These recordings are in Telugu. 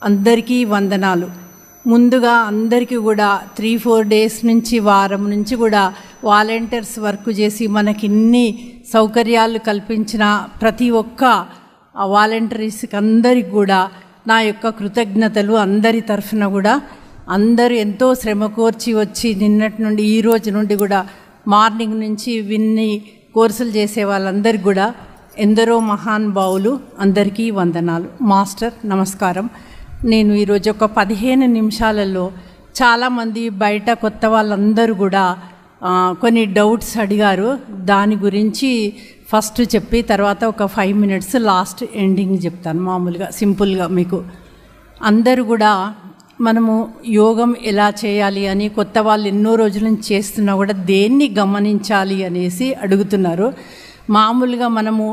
అందరికీ వందనాలు. ముందుగా అందరికీ కూడా 3-4 డేస్ నుంచి వారం నుంచి కూడా వాలంటీర్స్ వర్క్ చేసి మనకి ఇన్ని సౌకర్యాలు కల్పించిన ప్రతి ఒక్క వాలంటీర్స్కి అందరికి కూడా నా యొక్క కృతజ్ఞతలు. అందరి తరఫున కూడా అందరూ ఎంతో శ్రమ కోర్చి వచ్చి నిన్నటి నుండి ఈ రోజు నుండి కూడా మార్నింగ్ నుంచి విన్ని కోర్సులు చేసే వాళ్ళందరికీ కూడా ఎందరో మహానుభావులు అందరికీ వందనాలు. మాస్టర్ నమస్కారం. నేను ఈరోజు ఒక 15 నిమిషాలలో చాలామంది బయట కొత్త వాళ్ళందరూ కూడా కొన్ని డౌట్స్ అడిగారు. దాని గురించి ఫస్ట్ చెప్పి తర్వాత ఒక 5 మినిట్స్ లాస్ట్ ఎండింగ్ చెప్తాను. మామూలుగా సింపుల్గా మీకు అందరూ కూడా మనము యోగం ఎలా చేయాలి అని కొత్త వాళ్ళు ఎన్నో రోజుల నుంచి చేస్తున్నా కూడా దేన్ని గమనించాలి అనేసి అడుగుతున్నారు. మామూలుగా మనము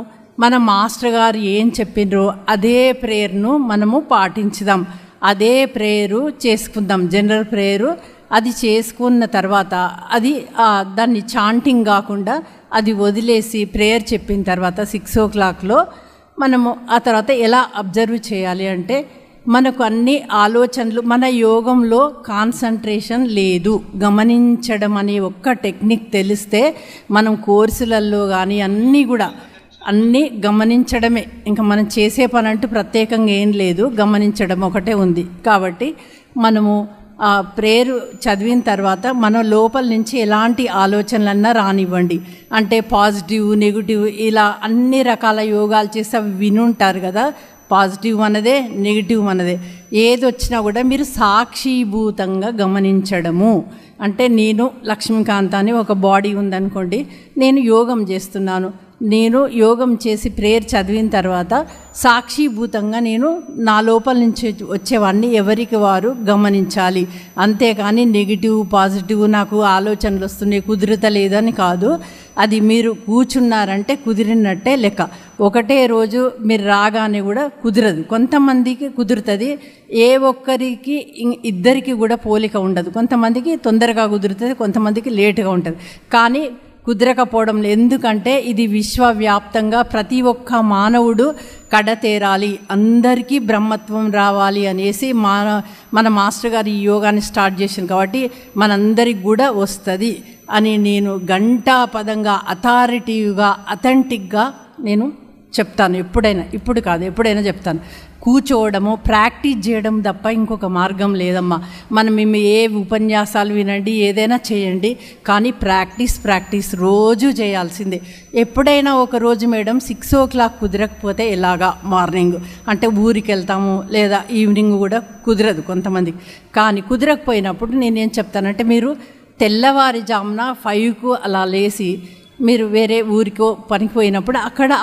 మన మాస్టర్ గారు ఏం చెప్పినరో అదే ప్రేయర్ను మనము పాటించుదాం, అదే ప్రేయరు చేసుకుందాం. జనరల్ ప్రేయరు అది చేసుకున్న తర్వాత అది దాన్ని చాంటింగ్ కాకుండా అది వదిలేసి ప్రేయర్ చెప్పిన తర్వాత 6 o'clockలో మనము ఆ తర్వాత ఎలా అబ్జర్వ్ చేయాలి అంటే మనకు అన్ని ఆలోచనలు, మన యోగంలో కాన్సంట్రేషన్ లేదు, గమనించడం అనే ఒక్క టెక్నిక్ తెలిస్తే మనం కోర్సులలో కానీ అన్నీ గమనించడమే. ఇంకా మనం చేసే పని అంటూ ప్రత్యేకంగా ఏం లేదు, గమనించడం ఒకటే ఉంది. కాబట్టి మనము ఆ ప్రేయర్ చదివిన తర్వాత మన లోపల నుంచి ఎలాంటి ఆలోచనలన్నా రానివ్వండి. అంటే పాజిటివ్, నెగిటివ్ ఇలా అన్ని రకాల యోగాలు చేసి అవి వినుంటారు కదా. పాజిటివ్ మనదే, నెగిటివ్ మనదే. ఏది వచ్చినా కూడా మీరు సాక్షిభూతంగా గమనించడము. అంటే నేను లక్ష్మీకాంత్ అని ఒక బాడీ ఉందనుకోండి, నేను యోగం చేస్తున్నాను. నేను యోగం చేసి ప్రేయర్ చదివిన తర్వాత సాక్షిభూతంగా నేను నా లోపల నుంచి వచ్చేవాడిని ఎవరికి వారు గమనించాలి. అంతేకాని నెగిటివ్ పాజిటివ్ నాకు ఆలోచనలు వస్తున్నాయి కుదురుతలేదని కాదు. అది మీరు కూర్చున్నారంటే కుదిరినట్టే లెక్క. ఒకటే రోజు మీరు రాగానే కూడా కుదరదు. కొంతమందికి కుదురుతుంది, ఏ ఒక్కరికి ఇద్దరికి కూడా పోలిక ఉండదు. కొంతమందికి తొందరగా కుదురుతుంది, కొంతమందికి లేటుగా ఉంటుంది. కానీ కుదరకపోవడం ఎందుకంటే ఇది విశ్వవ్యాప్తంగా ప్రతి ఒక్క మానవుడు కడతేరాలి, అందరికీ బ్రహ్మత్వం రావాలి అనేసి మన మాస్టర్ గారు ఈ యోగాన్ని స్టార్ట్ చేసింది. కాబట్టి మనందరికి కూడా వస్తుంది అని నేను ఘంటాపదంగా అథారిటీవ్గా అథెంటిక్గా నేను చెప్తాను. ఎప్పుడైనా, ఇప్పుడు కాదు ఎప్పుడైనా చెప్తాను. కూర్చోవడము ప్రాక్టీస్ చేయడం తప్ప ఇంకొక మార్గం లేదమ్మా. మేము ఏ ఉపన్యాసాలు వినండి, ఏదైనా చేయండి, కానీ ప్రాక్టీస్ రోజు చేయాల్సిందే. ఎప్పుడైనా ఒక రోజు మేడం 6 o'clock కుదరకపోతే ఎలాగా మార్నింగ్ అంటే ఊరికి వెళ్తాము, లేదా ఈవినింగ్ కూడా కుదరదు కొంతమందికి. కానీ కుదరకపోయినప్పుడు నేనేం చెప్తానంటే మీరు తెల్లవారుజామున 5కు అలా లేచి మీరు వేరే ఊరికో పనికి పోయినప్పుడు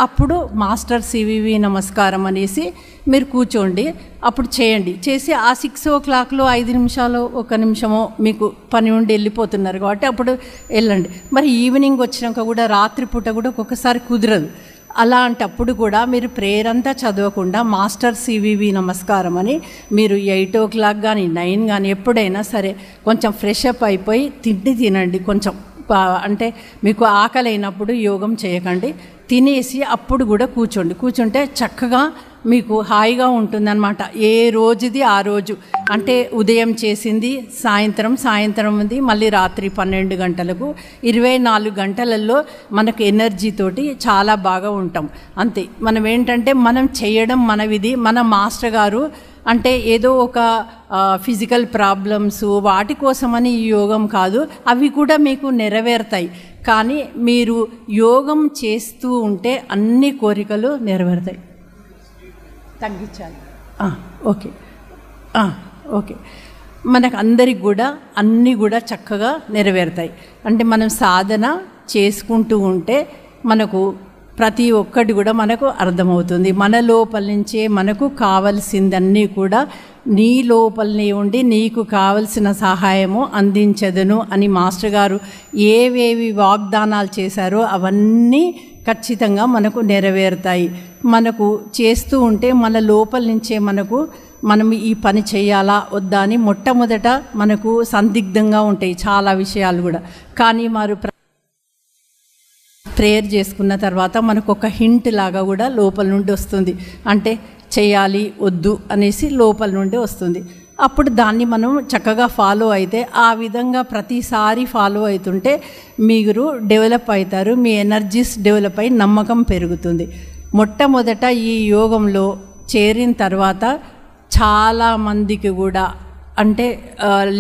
అప్పుడు మాస్టర్ సివివి నమస్కారం అనేసి మీరు కూర్చోండి, అప్పుడు చేయండి. చేసి ఆ 6 o'clockలో 5 నిమిషాలు 1 నిమిషమో మీకు పని ఉండి వెళ్ళిపోతున్నారు కాబట్టి అప్పుడు వెళ్ళండి. మరి ఈవినింగ్ వచ్చినాక కూడా రాత్రిపూట కూడా ఒక్కొక్కసారి కుదరదు. అలాంటప్పుడు కూడా మీరు ప్రేయర్ అంతా చదవకుండా మాస్టర్ సివివి నమస్కారం అని మీరు 8 o'clock కానీ 9 కానీ ఎప్పుడైనా సరే కొంచెం ఫ్రెష్ అప్ అయిపోయి తినండి. కొంచెం అంటే మీకు ఆకలి అయినప్పుడు యోగం చేయకండి, తినేసి అప్పుడు కూడా కూర్చుంటే చక్కగా మీకు హాయిగా ఉంటుందన్నమాట. ఏ రోజుది ఆ రోజు. అంటే ఉదయం చేసింది సాయంత్రం ఉంది, మళ్ళీ రాత్రి 12 గంటలకు 24 గంటలలో మనకు ఎనర్జీతోటి చాలా బాగా ఉంటాం. అంతే. మనం ఏంటంటే మనం చేయడం మనవిది. మన మాస్టర్ గారు అంటే ఏదో ఒక ఫిజికల్ ప్రాబ్లమ్స్ వాటి కోసమని ఈ యోగం కాదు, అవి కూడా మీకు నెరవేరుతాయి. కానీ మీరు యోగం చేస్తూ ఉంటే అన్ని కోరికలు నెరవేరుతాయి. తగ్గించాలి. ఓకే. మనకు అందరికి కూడా అన్నీ కూడా చక్కగా నెరవేరుతాయి. అంటే మనం సాధన చేసుకుంటూ ఉంటే మనకు ప్రతి ఒక్కటి కూడా మనకు అర్థమవుతుంది. మన లోపల నుంచే మనకు కావలసిందన్నీ కూడా నీ లోపలనే ఉండి నీకు కావలసిన సహాయము అందించదును అని మాస్టర్ గారు ఏవేవి వాగ్దానాలు చేశారో అవన్నీ ఖచ్చితంగా మనకు నెరవేరుతాయి. మనకు చేస్తూ ఉంటే మన లోపల నుంచే మనం ఈ పని చేయాలా వద్దా అని మొట్టమొదట మనకు సందిగ్ధంగా ఉంటాయి చాలా విషయాలు కూడా. కానీ ప్రేయర్ చేసుకున్న తర్వాత మనకు ఒక హింట్ లాగా కూడా లోపల నుండి వస్తుంది. అంటే చేయాలి వద్దు అనేసి లోపల నుండి వస్తుంది. అప్పుడు దాన్ని మనం చక్కగా ఫాలో అయితే, ఆ విధంగా ప్రతిసారి ఫాలో అవుతుంటే మీరు డెవలప్ అవుతారు, మీ ఎనర్జీస్ డెవలప్ అయి నమ్మకం పెరుగుతుంది. మొట్టమొదట ఈ యోగంలో చేరిన తర్వాత చాలామందికి కూడా, అంటే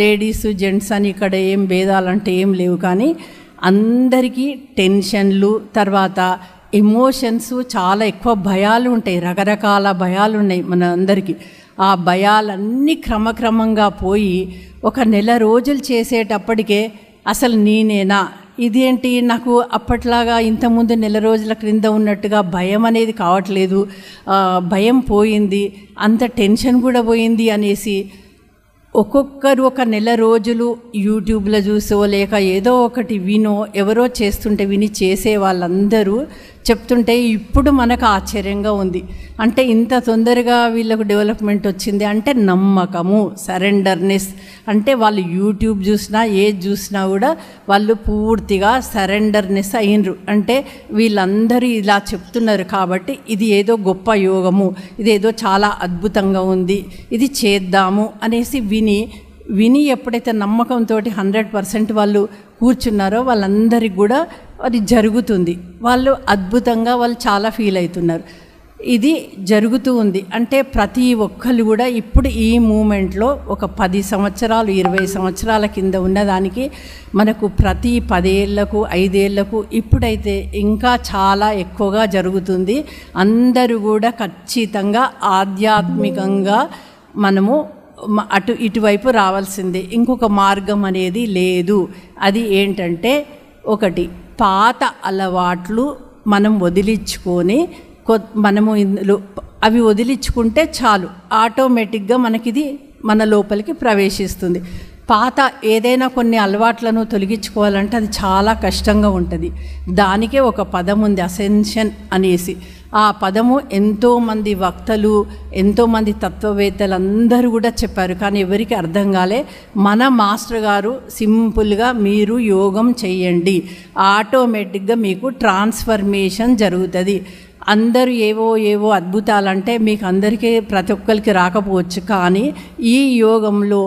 లేడీస్ జెంట్స్ అని ఇక్కడ ఏం భేదాలంటే ఏం లేవు, కానీ అందరికీ టెన్షన్లు, తర్వాత ఎమోషన్స్, చాలా ఎక్కువ భయాలు ఉంటాయి, రకరకాల భయాలు ఉన్నాయి మన అందరికీ. ఆ భయాలన్నీ క్రమక్రమంగా పోయి ఒక నెల రోజులు చేసేటప్పటికే అసలు నేనేనా, ఇదేంటి నాకు అప్పట్లాగా ఇంతకుముందు నెల రోజుల క్రింద ఉన్నట్టుగా భయం అనేది కావట్లేదు, భయం పోయింది, అంత టెన్షన్ కూడా పోయింది అనేసి ఒక్కొక్కరు ఒక నెల రోజులు యూట్యూబ్లో చూసో లేక ఏదో ఒకటి వినో, ఎవరో చేస్తుంటే విని చేసే వాళ్ళందరూ చెప్తుంటే ఇప్పుడు మనకు ఆశ్చర్యంగా ఉంది. అంటే ఇంత తొందరగా వీళ్ళకు డెవలప్మెంట్ వచ్చింది అంటే నమ్మకము, సరెండర్నెస్. అంటే వాళ్ళు యూట్యూబ్ చూసినా ఏది చూసినా కూడా వాళ్ళు పూర్తిగా సరెండర్నెస్ అయినరు. అంటే వీళ్ళందరూ ఇలా చెప్తున్నారు కాబట్టి ఇది ఏదో గొప్ప యోగము, ఇదేదో చాలా అద్భుతంగా ఉంది, ఇది చేద్దాము అనేసి విని ఎప్పుడైతే నమ్మకంతో 100% వాళ్ళు కూర్చున్నారో వాళ్ళందరికీ కూడా అది జరుగుతుంది. వాళ్ళు అద్భుతంగా వాళ్ళు చాలా ఫీల్ అవుతున్నారు. ఇది జరుగుతూ ఉంది. అంటే ప్రతి ఒక్కళ్ళు కూడా ఇప్పుడు ఈ మూమెంట్లో ఒక 10 సంవత్సరాలు 20 సంవత్సరాల కింద ఉన్నదానికి మనకు ప్రతి 10 ఏళ్లకు 5 ఏళ్లకు ఇప్పుడైతే ఇంకా చాలా ఎక్కువగా జరుగుతుంది. అందరూ కూడా ఖచ్చితంగా ఆధ్యాత్మికంగా మనము ఇటువైపు రావాల్సిందే, ఇంకొక మార్గం అనేది లేదు. అది ఏంటంటే, ఒకటి పాత అలవాట్లు మనం వదిలించుకొని మనము ఇందులో అవి వదిలించుకుంటే చాలు, ఆటోమేటిక్గా మనకిది మన లోపలికి ప్రవేశిస్తుంది. పాత ఏదైనా కొన్ని అలవాట్లను తొలగించుకోవాలంటే అది చాలా కష్టంగా ఉంటుంది. దానికే ఒక పదం ఉంది, అసెన్షన్ అనేసి. ఆ పదము ఎంతోమంది వక్తలు, ఎంతోమంది తత్వవేత్తలు అందరూ కూడా చెప్పారు, కానీ ఎవరికి అర్థం కాలే. మన మాస్టర్ గారు సింపుల్గా మీరు యోగం చేయండి, ఆటోమేటిక్గా మీకు ట్రాన్స్ఫర్మేషన్ జరుగుతుంది. అందరూ ఏవో అద్భుతాలంటే మీకు అందరికీ ప్రతి ఒక్కరికి రాకపోవచ్చు, కానీ ఈ యోగంలో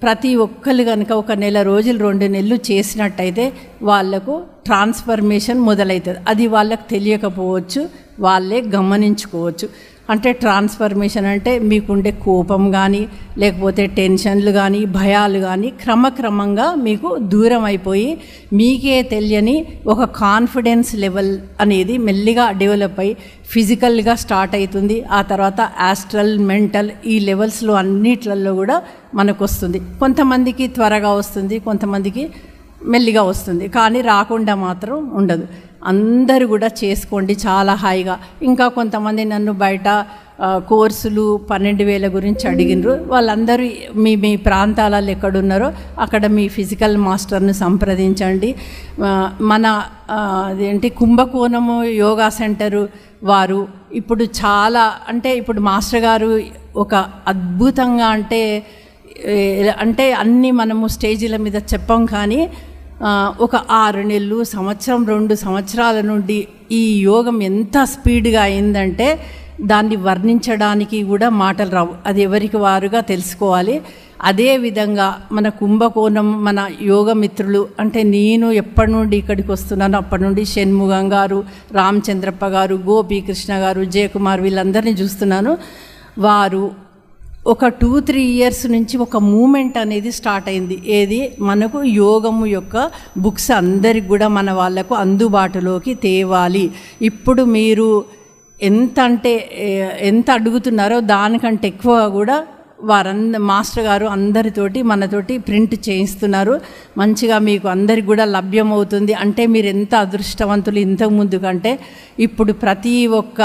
ప్రతి ఒక్కరు కనుక ఒక నెల రోజులు 2 నెలలు చేసినట్టయితే వాళ్లకు ట్రాన్స్ఫర్మేషన్ మొదలవుతుంది. అది వాళ్ళకు తెలియకపోవచ్చు, వాళ్ళే గమనించుకోవచ్చు. అంటే ట్రాన్స్ఫర్మేషన్ అంటే మీకుండే కోపం కానీ లేకపోతే టెన్షన్లు కానీ భయాలు కానీ క్రమక్రమంగా మీకు దూరం అయిపోయి మీకే తెలియని ఒక కాన్ఫిడెన్స్ లెవెల్ అనేది మెల్లిగా డెవలప్ అయ్యి ఫిజికల్గా స్టార్ట్ అవుతుంది. ఆ తర్వాత ఆస్ట్రల్, మెంటల్, ఈ లెవెల్స్లో అన్నిట్లలో కూడా మనకు వస్తుంది. కొంతమందికి త్వరగా వస్తుంది, కొంతమందికి మెల్లిగా వస్తుంది, కానీ రాకుండా మాత్రం ఉండదు. అందరూ కూడా చేసుకోండి చాలా హాయిగా. ఇంకా కొంతమంది నన్ను బయట కోర్సులు 12,000 గురించి అడిగినారు. వాళ్ళందరూ మీ ప్రాంతాలలో ఎక్కడున్నారో అక్కడ మీ ఫిజికల్ మాస్టర్ను సంప్రదించండి. మన అదేంటి కుంభకోణము యోగా సెంటరు వారు ఇప్పుడు చాలా, అంటే ఇప్పుడు మాస్టర్ గారు ఒక అద్భుతంగా, అంటే అన్నీ మనము స్టేజీల మీద చెప్పాం, కానీ ఒక 6 నెలలు, సంవత్సరం, 2 సంవత్సరాల నుండి ఈ యోగం ఎంత స్పీడ్గా అయిందంటే దాన్ని వర్ణించడానికి కూడా మాటలు రావు. అది ఎవరికి వారుగా తెలుసుకోవాలి. అదేవిధంగా మన కుంభకోణం, మన యోగ మిత్రులు, అంటే నేను ఎప్పటి నుండి ఇక్కడికి వస్తున్నానో అప్పటి నుండి షణ్ముగం గారు, రామచంద్రప్ప గారు, గోపీకృష్ణ గారు, జయకుమార్, వీళ్ళందరినీ చూస్తున్నాను. వారు ఒక 2-3 ఇయర్స్ నుంచి ఒక మూమెంట్ అనేది స్టార్ట్ అయింది. ఏది, మనకు యోగము యొక్క బుక్స్ అందరికి కూడా మన వాళ్ళకు అందుబాటులోకి తేవాలి. ఇప్పుడు మీరు ఎంత అడుగుతున్నారో దానికంటే ఎక్కువ కూడా మాస్టర్ గారు అందరితోటి మనతోటి ప్రింట్ చేయిస్తున్నారు. మంచిగా మీకు అందరికి కూడా లభ్యమవుతుంది. అంటే మీరు ఎంత అదృష్టవంతులు ఇంతకుముందు కంటే. ఇప్పుడు ప్రతి ఒక్క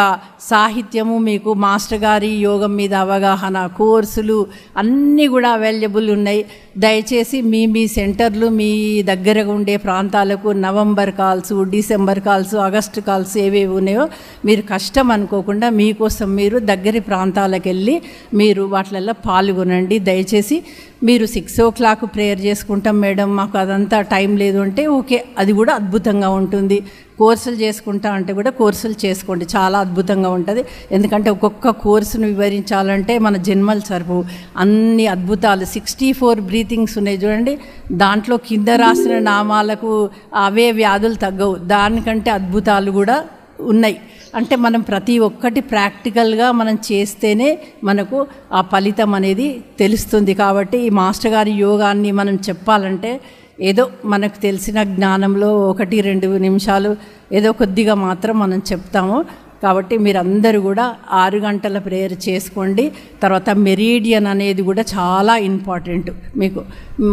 సాహిత్యము మీకు మాస్టర్ గారి యోగం మీద అవగాహన, కోర్సులు అన్నీ కూడా అవైలబుల్ ఉన్నాయి. దయచేసి మీ సెంటర్లు, మీ దగ్గరగా ఉండే ప్రాంతాలకు November calls, December calls, August calls ఏవేవి ఉన్నాయో మీరు కష్టం అనుకోకుండా మీకోసం మీరు దగ్గరి ప్రాంతాలకు వెళ్ళి మీరు వాటిల్లో పాల్గొనండి. దయచేసి మీరు 6 o'clock ప్రేయర్ చేసుకుంటాం మేడం, మాకు అదంతా టైం లేదు అంటే ఓకే, అది కూడా అద్భుతంగా ఉంటుంది. కోర్సులు చేసుకుంటా అంటే కూడా కోర్సులు చేసుకోండి, చాలా అద్భుతంగా ఉంటుంది. ఎందుకంటే ఒక్కొక్క కోర్సును వివరించాలంటే మన జన్మలు సరిపో, అన్ని అద్భుతాలు 64 బ్రీతింగ్స్ ఉన్నాయి చూడండి. దాంట్లో కింద రాసిన నామాలకు అవే వ్యాధులు తగ్గవు, దానికంటే అద్భుతాలు కూడా ఉన్నాయి. అంటే మనం ప్రతి ఒక్కటి ప్రాక్టికల్గా మనం చేస్తేనే మనకు ఆ ఫలితం అనేది తెలుస్తుంది. కాబట్టి ఈ మాస్టర్ గారి యోగాన్ని మనం చెప్పాలంటే ఏదో మనకు తెలిసిన జ్ఞానంలో 1-2 నిమిషాలు ఏదో కొద్దిగా మాత్రం మనం చెప్తాము. కాబట్టి మీరందరూ కూడా 6 గంటల ప్రేయర్ చేసుకోండి. తర్వాత మెరీడియన్ అనేది కూడా చాలా ఇంపార్టెంట్. మీకు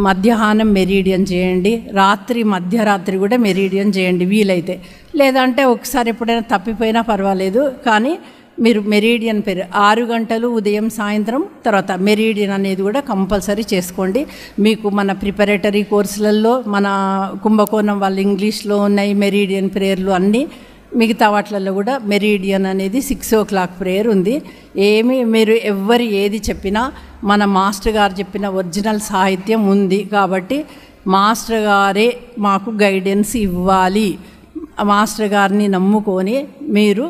మధ్యాహ్నం మెరీడియన్ చేయండి, మధ్యరాత్రి కూడా మెరీడియన్ చేయండి వీలైతే. లేదంటే ఒకసారి ఎప్పుడైనా తప్పిపోయినా పర్వాలేదు, కానీ మీరు మెరీడియన్ 6 గంటలు ఉదయం సాయంత్రం, తర్వాత మెరీడియన్ అనేది కూడా కంపల్సరీ చేసుకోండి. మీకు మన ప్రిపరేటరీ కోర్సులలో మన కుంభకోణం వాళ్ళు ఇంగ్లీష్లో ఉన్నాయి మెరీడియన్ ప్రేయర్లు అన్నీ. మిగతా వాటిలలో కూడా మెరీడియన్ అనేది 6 o'clock ప్రేయర్ ఉంది. మీరు ఎవ్వరు ఏది చెప్పినా మన మాస్టర్ గారు చెప్పిన ఒరిజినల్ సాహిత్యం ఉంది. కాబట్టి మాస్టర్ గారే మాకు గైడెన్స్ ఇవ్వాలి. మాస్టర్ గారిని నమ్ముకొని మీరు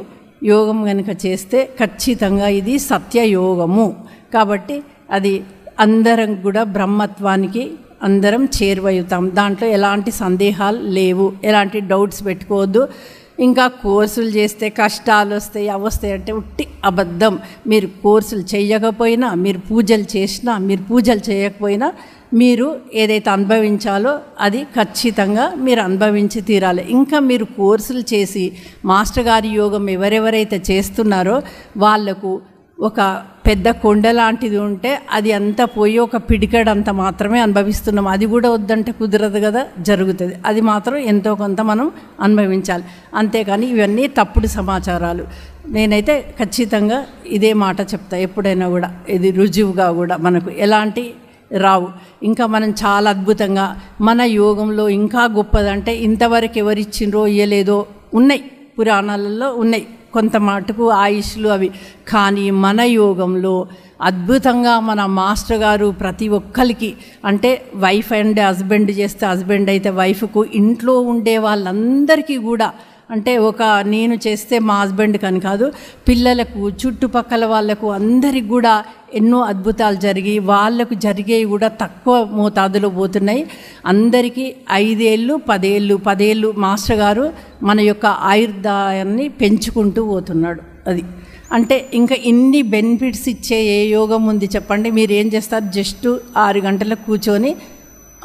యోగం కనుక చేస్తే ఖచ్చితంగా ఇది సత్యయోగము. కాబట్టి అది అందరం కూడా బ్రహ్మత్వానికి అందరం చేరువవుతాం. దాంట్లో ఎలాంటి సందేహాలు లేవు, ఎలాంటి డౌట్స్ పెట్టుకోవద్దు. ఇంకా కోర్సులు చేస్తే కష్టాలు వస్తాయి, అవి వస్తాయి అంటే ఉట్టి అబద్ధం. మీరు కోర్సులు చేయకపోయినా, మీరు పూజలు చేసినా, మీరు పూజలు చేయకపోయినా మీరు ఏదైతే అనుభవించాలో అది ఖచ్చితంగా మీరు అనుభవించి తీరాలి. ఇంకా మీరు కోర్సులు చేసి మాస్టర్ గారి యోగం ఎవరెవరైతే చేస్తున్నారో వాళ్లకు ఒక పెద్ద కొండ లాంటిది ఉంటే అది అంతా పోయి ఒక పిడికడంత మాత్రమే అనుభవిస్తున్నాం. అది కూడా వద్దంటే కుదరదు కదా, జరుగుతుంది. అది మాత్రం ఎంతో కొంత మనం అనుభవించాలి. అంతేకాని ఇవన్నీ తప్పుడు సమాచారాలు. నేనైతే ఖచ్చితంగా ఇదే మాట చెప్తా ఎప్పుడైనా కూడా. ఇది రుజువుగా కూడా మనకు ఎలాంటి రావు. ఇంకా మనం చాలా అద్భుతంగా మన యోగంలో ఇంకా గొప్పదంటే ఇంతవరకు ఎవరిచ్చిండ్రో ఇయ్యలేదో ఉన్నాయి, పురాణాలలో ఉన్నాయి కొంత మటుకు ఆయుష్లు అవి. కానీ మన యోగంలో అద్భుతంగా మన మాస్టర్ గారు ప్రతి ఒక్కరికి, అంటే వైఫ్ అండ్ హస్బెండ్ చేస్తే హస్బెండ్ అయితే వైఫ్కు, ఇంట్లో ఉండే వాళ్ళందరికీ కూడా, అంటే నేను చేస్తే మా హస్బెండ్ అని కాదు, పిల్లలకు చుట్టుపక్కల వాళ్ళకు అందరికి కూడా ఎన్నో అద్భుతాలు జరిగి వాళ్ళకు జరిగేవి కూడా తక్కువ మోతాదులో పోతున్నాయి. అందరికీ 5 ఏళ్ళు 10 ఏళ్ళు మాస్టర్ గారు మన యొక్క ఆయుర్దాయాన్ని పెంచుకుంటూ పోతున్నాడు. అది అంటే ఇంకా ఇన్ని బెనిఫిట్స్ ఇచ్చే ఏ యోగం ఉంది చెప్పండి? మీరు ఏం చేస్తారు? జస్ట్ 6 గంటలకు కూర్చొని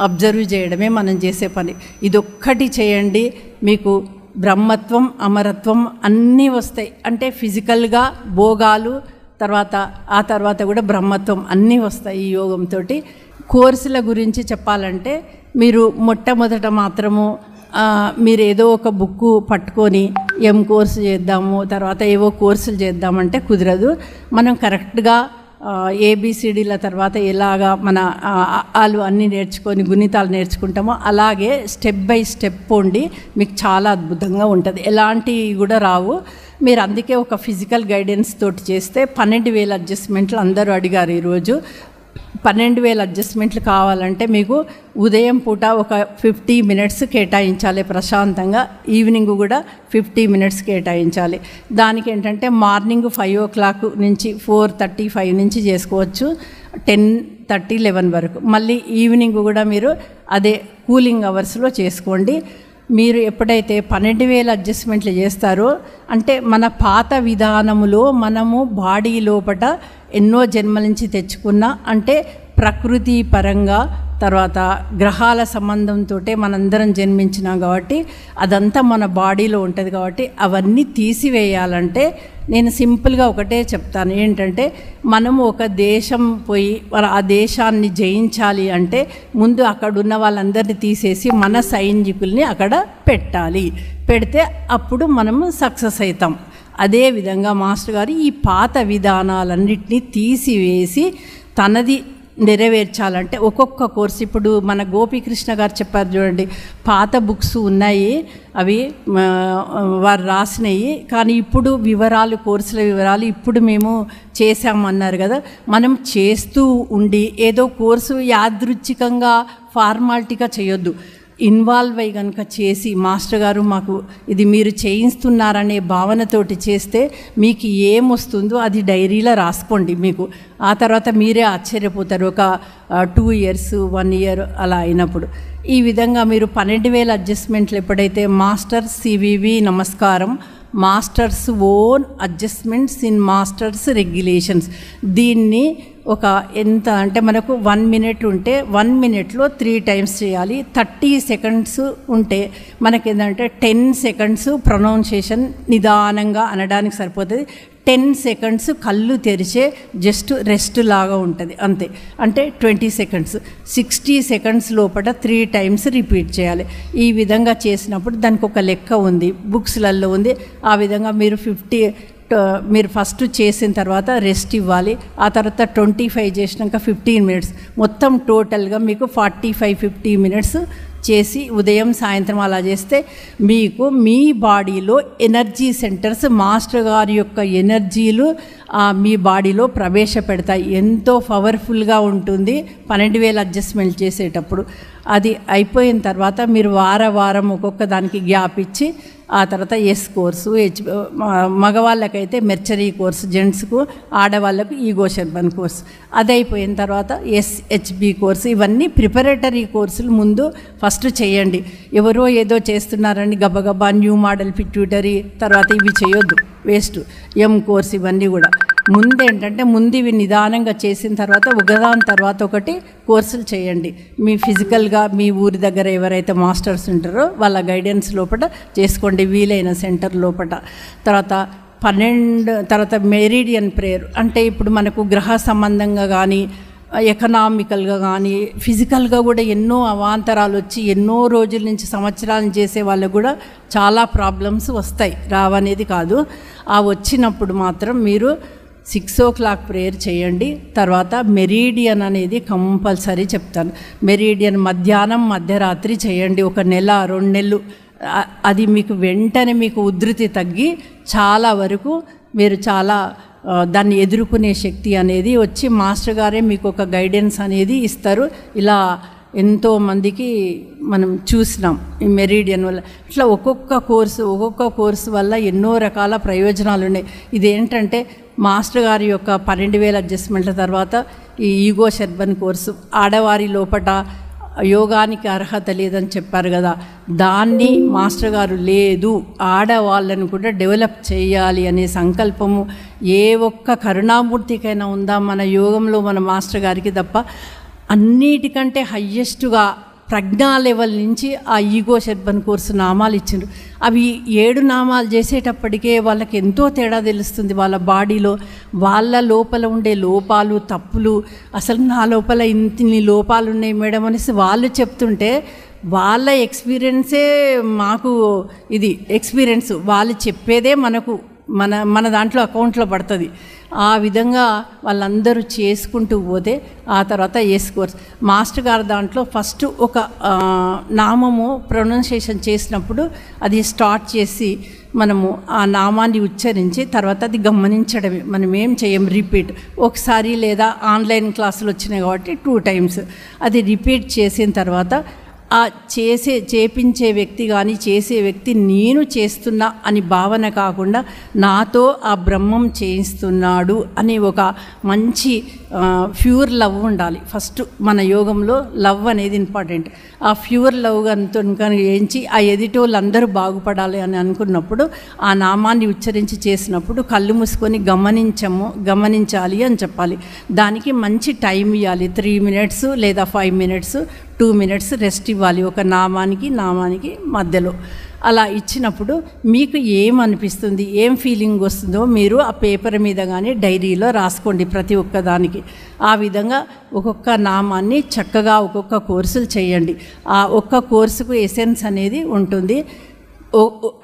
అబ్జర్వ్ చేయడమే మనం చేసే పని. ఇదొక్కటి చేయండి, మీకు బ్రహ్మత్వం అమరత్వం అన్నీ వస్తాయి. అంటే ఫిజికల్గా భోగాలు, ఆ తర్వాత కూడా బ్రహ్మత్వం అన్నీ వస్తాయి ఈ యోగంతో. కోర్సుల గురించి చెప్పాలంటే మీరు మొట్టమొదట మాత్రము మీరు ఏదో ఒక బుక్కు పట్టుకొని కోర్సు చేద్దాము, తర్వాత ఏవో కోర్సులు చేద్దామంటే కుదరదు. మనం కరెక్ట్గా ABCDల తర్వాత ఎలాగా మన ఆలు అన్నీ నేర్చుకొని గుణితాలు నేర్చుకుంటామో అలాగే స్టెప్ బై స్టెప్ పోండి, మీకు చాలా అద్భుతంగా ఉంటుంది. ఎలాంటివి కూడా రావు. మీరు అందుకే ఒక ఫిజికల్ గైడెన్స్ తోటి చేస్తే 12,000 అడ్జస్ట్మెంట్లు అందరూ అడిగారు ఈరోజు. 12,000 అడ్జస్ట్మెంట్లు కావాలంటే మీకు ఉదయం పూట ఒక 50 minutes కేటాయించాలి ప్రశాంతంగా, ఈవినింగ్ కూడా 50 minutes కేటాయించాలి. దానికి ఏంటంటే మార్నింగ్ 5 o'clock నుంచి 4:35 నుంచి చేసుకోవచ్చు, 10:30, 11 వరకు. మళ్ళీ ఈవినింగ్ కూడా మీరు అదే కూలింగ్ అవర్స్లో చేసుకోండి. మీరు ఎప్పుడైతే 12,000 అడ్జస్ట్మెంట్లు చేస్తారో అంటే మన పాత విధానములో మనము బాడీ లోపట ఎన్నో జన్మల నుంచి తెచ్చుకున్న, అంటే ప్రకృతి పరంగా తర్వాత గ్రహాల సంబంధంతో మనందరం జన్మించినాం కాబట్టి అదంతా మన బాడీలో ఉంటుంది. కాబట్టి అవన్నీ తీసివేయాలంటే నేను సింపుల్గా ఒకటే చెప్తాను, ఏంటంటే మనము ఒక దేశం పోయి ఆ దేశాన్ని జయించాలి అంటే ముందు అక్కడ ఉన్న వాళ్ళందరినీ తీసేసి మన సైనికుల్ని అక్కడ పెట్టాలి. పెడితే అప్పుడు మనము సక్సెస్ అవుతాం. అదేవిధంగా మాస్టర్ గారు ఈ పాత విధానాలన్నింటినీ తీసివేసి తనది నెరవేర్చాలంటే ఒక్కొక్క కోర్సు, ఇప్పుడు మన గోపీకృష్ణ గారు చెప్పారు చూడండి, పాత బుక్స్ ఉన్నాయి అవి వారు రాసినవి, కానీ ఇప్పుడు వివరాలు, కోర్సుల వివరాలు ఇప్పుడు మేము చేసామన్నారు కదా. మనం చేస్తూ ఉండి ఏదో కోర్సు యాదృచ్ఛికంగా ఫార్మాలిటీగా చేయొద్దు. ఇన్వాల్వ్ అయ్యి కనుక చేసి మాస్టర్ గారు మాకు ఇది మీరు చేయిస్తున్నారనే భావనతోటి చేస్తే మీకు ఏమొస్తుందో అది డైరీలో రాసుకోండి. మీకు ఆ తర్వాత మీరే ఆశ్చర్యపోతారు. ఒక 2 years 1 year అలా అయినప్పుడు ఈ విధంగా మీరు 12,000 అడ్జస్ట్మెంట్లు ఎప్పుడైతే మాస్టర్ సివివి నమస్కారం masters own adjustments in masters regulations, దీన్ని ఒక ఎంత అంటే మనకు 1 minute ఉంటే 1 minuteలో 3 times చేయాలి. 30 seconds ఉంటే మనకేంటంటే 10 seconds ప్రొనౌన్సియేషన్ నిదానంగా అనడానికి సరిపోతుంది. 10 seconds కళ్ళు తెరిచే జస్ట్ రెస్ట్ లాగా ఉంటుంది అంతే, అంటే 20 seconds. 60 seconds లోపల 3 times రిపీట్ చేయాలి. ఈ విధంగా చేసినప్పుడు దానికి ఒక లెక్క ఉంది, బుక్స్లలో ఉంది. ఆ విధంగా మీరు ఫస్ట్ చేసిన తర్వాత రెస్ట్ ఇవ్వాలి. ఆ తర్వాత 25 చేసినాక 15 minutes, మొత్తం టోటల్గా మీకు 45-50 minutes చేసి ఉదయం సాయంత్రం అలా చేస్తే మీకు మీ బాడీలో ఎనర్జీ సెంటర్స్ మాస్టర్ గారి యొక్క ఎనర్జీలు మీ బాడీలో ప్రవేశపెడతాయి. ఎంతో పవర్ఫుల్గా ఉంటుంది 12,000 అడ్జస్ట్మెంట్ చేసేటప్పుడు. అది అయిపోయిన తర్వాత మీరు వారం ఒక్కొక్క దానికి గ్యాప్ ఇచ్చి ఆ తర్వాత ఎస్ కోర్సు, మగవాళ్ళకైతే మెర్చరీ కోర్సు జెంట్స్కు, ఆడవాళ్ళకు ఈగో శర్బన్ కోర్సు. అది అయిపోయిన తర్వాత SHB కోర్సు. ఇవన్నీ ప్రిపరేటరీ కోర్సులు ముందు ఫస్ట్ చేయండి. ఎవరో ఏదో చేస్తున్నారని గబగబా న్యూ మోడల్ పిట్యూటరీ తర్వాత ఇవి చేయొద్దు, వేస్ట్. M కోర్సు ఇవన్నీ కూడా ముందేంటంటే ముందు ఇవి నిదానంగా చేసిన తర్వాత ఒకదాని తర్వాత ఒకటి కోర్సులు చేయండి. మీ ఫిజికల్గా మీ ఊరి దగ్గర ఎవరైతే మాస్టర్స్ ఉంటారో వాళ్ళ గైడెన్స్ లోపల చేసుకోండి, వీలైన సెంటర్ లోపల. తర్వాత మెరీడియన్ ప్రేయర్ అంటే ఇప్పుడు మనకు గ్రహ సంబంధంగా కానీ ఎకనామికల్గా కానీ ఫిజికల్గా కూడా ఎన్నో అవాంతరాలు వచ్చి ఎన్నో రోజుల నుంచి సంవత్సరాలు చేసే వాళ్ళకు కూడా చాలా ప్రాబ్లమ్స్ వస్తాయి, రావనేది కాదు. ఆ వచ్చినప్పుడు మాత్రం మీరు 6 o'clock ప్రేయర్ చేయండి. తర్వాత మెరీడియన్ అనేది కంపల్సరీ చెప్తాను. మెరీడియన్ మధ్యాహ్నం మధ్యరాత్రి చేయండి, 1 నెల 2 నెలలు. అది మీకు వెంటనే మీకు ఉధృతి తగ్గి చాలా వరకు మీరు చాలా దాన్ని ఎదుర్కొనే శక్తి అనేది వచ్చి మాస్టర్ గారే మీకు ఒక గైడెన్స్ అనేది ఇస్తారు. ఇలా ఎంతోమందికి మనం చూసినాం ఈ మెరీడియన్ వల్ల. ఇట్లా ఒక్కొక్క కోర్సు వల్ల ఎన్నో రకాల ప్రయోజనాలు ఉన్నాయి. ఇదేంటంటే మాస్టర్ గారి యొక్క 12,000 అడ్జస్ట్మెంట్ల తర్వాత ఈ ఈగో శర్బన్ కోర్సు, ఆడవారి లోపట యోగానికి అర్హత లేదని చెప్పారు కదా, దాన్ని మాస్టర్ గారు లేదు ఆడవాళ్ళను కూడా డెవలప్ చేయాలి అనే సంకల్పము ఏ ఒక్క కరుణామూర్తికైనా ఉందా మన యోగంలో మన మాస్టర్ గారికి తప్ప. అన్నిటికంటే హయ్యెస్ట్గా ప్రజ్ఞా లెవెల్ నుంచి ఆ ఈగో శర్బన్ కోర్సు నామాలు ఇచ్చిండ్రు. అవి 7 నామాలు చేసేటప్పటికే వాళ్ళకి ఎంతో తేడా తెలుస్తుంది. వాళ్ళ బాడీలో వాళ్ళ లోపల ఉండే లోపాలు తప్పులు, అసలు నా లోపల ఇన్ని లోపాలు ఉన్నాయి మేడం అనేసి వాళ్ళు చెప్తుంటే వాళ్ళ ఎక్స్పీరియన్సే మాకు ఇది ఎక్స్పీరియన్స్, వాళ్ళు చెప్పేదే మనకు మన దాంట్లో అకౌంట్లో పడుతుంది. ఆ విధంగా వాళ్ళందరూ చేసుకుంటూ పోతే ఆ తర్వాత కోర్స్ మాస్టర్ గారు దాంట్లో ఫస్ట్ ఒక నామము ప్రొనౌన్సియేషన్ చేసినప్పుడు అది స్టార్ట్ చేసి మనము ఆ నామాన్ని ఉచ్చరించి తర్వాత అది గమనించడమే, మనం ఏం చేయం రిపీట్. ఒకసారి లేదా ఆన్లైన్ క్లాసులు వచ్చినాయి కాబట్టి 2 times అది రిపీట్ చేసిన తర్వాత ఆ చేపించే వ్యక్తి కానీ చేసే వ్యక్తి నేను చేస్తున్నా అని భావన కాకుండా నాతో ఆ బ్రహ్మం చేయిస్తున్నాడు అని ఒక మంచి ప్యూర్ లవ్ ఉండాలి. ఫస్ట్ మన యోగంలో లవ్ అనేది ఇంపార్టెంట్. ఆ ప్యూర్ లవ్ కనుక ఏంచి ఆ ఎదిటోళ్ళందరూ బాగుపడాలి అని అనుకున్నప్పుడు ఆ నామాన్ని ఉచ్చరించి చేసినప్పుడు కళ్ళు మూసుకొని గమనించాలి అని చెప్పాలి. దానికి మంచి టైం ఇవ్వాలి, 3 minutes లేదా 5 minutes, 2 minutes రెస్ట్ ఇవ్వాలి ఒక నామానికి మధ్యలో. అలా ఇచ్చినప్పుడు మీకు ఏమనిపిస్తుంది, ఏం ఫీలింగ్ వస్తుందో మీరు ఆ పేపర్ మీద కానీ డైరీలో రాసుకోండి ప్రతి ఒక్క దానికి. ఆ విధంగా ఒక్కొక్క నామాన్ని చక్కగా ఒక్కొక్క కోర్సులు చేయండి. ఆ ఒక్క కోర్సుకు ఎసెన్స్ అనేది ఉంటుంది.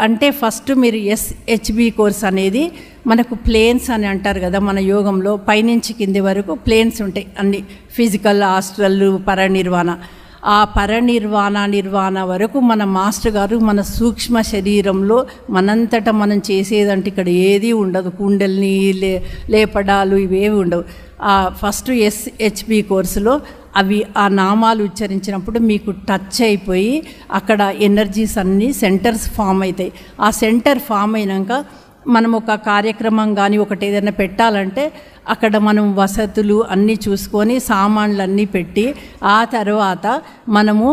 అంటే ఫస్ట్ మీరు SHB కోర్స్ అనేది మనకు ప్లేన్స్ అని అంటారు కదా, మన యోగంలో పైనుంచి కింది వరకు ప్లేన్స్ ఉంటాయి అన్ని, ఫిజికల్, ఆస్ట్రల్, పరినిర్వాణ. ఆ నిర్వాణ వరకు మన మాస్టర్ గారు మన సూక్ష్మ శరీరంలో మనంతట మనం చేసేదంటే ఇక్కడ ఏది ఉండదు, కుండల్ని లేపడాలు ఇవేవి ఉండవు. ఫస్ట్ SHB కోర్సులో అవి ఆ నామాలు ఉచ్చరించినప్పుడు మీకు టచ్ అయిపోయి అక్కడ ఎనర్జీస్ అన్నీ సెంటర్స్ ఫామ్ అవుతాయి. ఆ సెంటర్ ఫామ్ అయినాక మనం ఒక కార్యక్రమం కానీ ఒకటి ఏదైనా పెట్టాలంటే అక్కడ మనం వసతులు అన్నీ చూసుకొని సామాన్లు అన్నీ పెట్టి ఆ తర్వాత మనము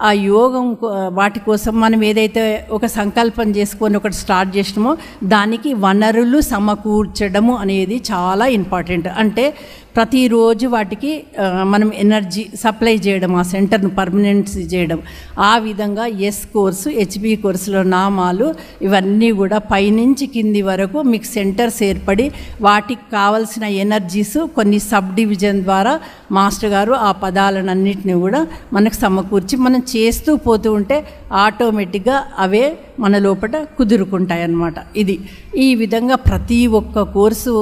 ఆ యోగం వాటి కోసం మనం ఏదైతే ఒక సంకల్పం చేసుకొని ఒకటి స్టార్ట్ చేసినామో దానికి వనరులు సమకూర్చడము అనేది చాలా ఇంపార్టెంట్. అంటే ప్రతిరోజు వాటికి మనం ఎనర్జీ సప్లై చేయడం, ఆ సెంటర్ను పర్మనెంట్స్ చేయడం. ఆ విధంగా ఎస్ కోర్సు, హెచ్బి కోర్సులో నామాలు ఇవన్నీ కూడా పైనుంచి కింది వరకు మీకు సెంటర్స్ ఏర్పడి వాటికి కావలసిన ఎనర్జీస్ కొన్ని సబ్ డివిజన్ ద్వారా మాస్టర్ గారు ఆ పదాలన్నింటినీ కూడా మనకు సమకూర్చి మనం చేస్తూ పోతూ ఉంటే ఆటోమేటిక్గా అవే మన లోపల కుదురుకుంటాయి అన్నమాట. ఈ విధంగా ప్రతి ఒక్క కోర్సు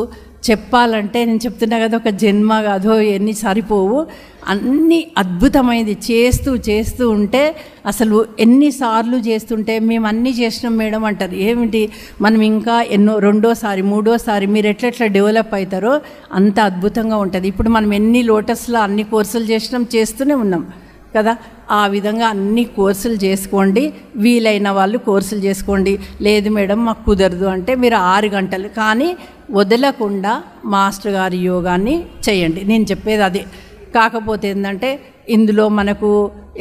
చెప్పాలంటే నేను చెప్తున్నా కదా, ఒక జన్మ కాదో ఎన్ని సరిపోవు, అన్నీ అద్భుతమైనది. చేస్తూ ఉంటే అసలు ఎన్నిసార్లు చేస్తుంటే మేము అన్నీ చేసినాం మేడం అంటారు. ఏమిటి మనం ఇంకా ఎన్నో రెండోసారి మూడోసారి మీరు ఎట్లెట్లా డెవలప్ అవుతారో అంత అద్భుతంగా ఉంటుంది. ఇప్పుడు మనం ఎన్ని లోటస్లో అన్ని కోర్సులు చేస్తూనే ఉన్నాం కదా. ఆ విధంగా అన్ని కోర్సులు చేసుకోండి. వీలైన వాళ్ళు కోర్సులు చేసుకోండి. లేదు మేడం మాకు కుదరదు అంటే మీరు 6 గంటలు కానీ వదలకుండా మాస్టర్ గారి యోగాన్ని చేయండి. నేను చెప్పేది అదే. కాకపోతే ఏంటంటే ఇందులో మనకు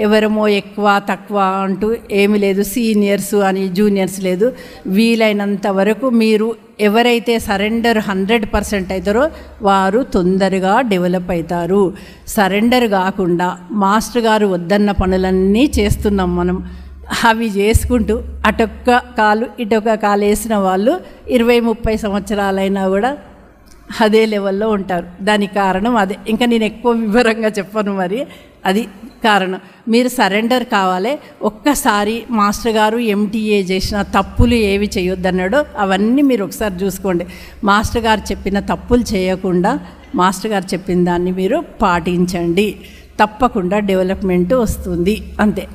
ఎవరమో ఎక్కువ తక్కువ అంటూ ఏమీ లేదు, సీనియర్స్ అని జూనియర్స్ లేదు. వీలైనంత వరకు మీరు ఎవరైతే సరెండర్ 100% అవుతారో వారు తొందరగా డెవలప్ అవుతారు. సరెండర్ కాకుండా మాస్టర్ గారు వద్దన్న పనులన్నీ చేస్తున్నాం మనం. అవి చేసుకుంటూ అటొక్క కాలు ఇటొక్క కాలు వేసిన వాళ్ళు 20-30 సంవత్సరాలైనా కూడా అదే లెవెల్లో ఉంటారు. దానికి కారణం అదే. ఇంకా నేను ఎక్కువ వివరంగా చెప్పను, మరి అది కారణం. మీరు సరెండర్ కావాలి. ఒక్కసారి మాస్టర్ గారు ఎంటీఏ చేసిన తప్పులు ఏవి చేయొద్దన్నాడో అవన్నీ మీరు ఒకసారి చూసుకోండి. మాస్టర్ గారు చెప్పిన తప్పులు చేయకుండా మాస్టర్ గారు చెప్పిన దాన్ని మీరు పాటించండి. తప్పకుండా డెవలప్మెంట్ వస్తుంది. అంతే.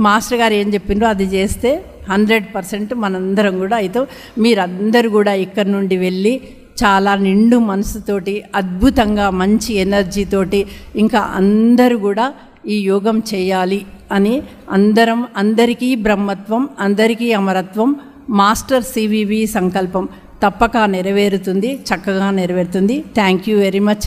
మాస్టర్ గారు ఏం చెప్పిండ్రో అది చేస్తే 100% మనందరం కూడా అయితే మీరందరూ కూడా ఇక్కడి నుండి వెళ్ళి చాలా నిండు మనసుతోటి అద్భుతంగా మంచి ఎనర్జీతోటి ఇంకా అందరూ కూడా ఈ యోగం చేయాలి అని అందరికీ బ్రహ్మత్వం, అందరికీ అమరత్వం, మాస్టర్ సివివి సంకల్పం తప్పక నెరవేరుతుంది, చక్కగా నెరవేరుతుంది. Thank you very much.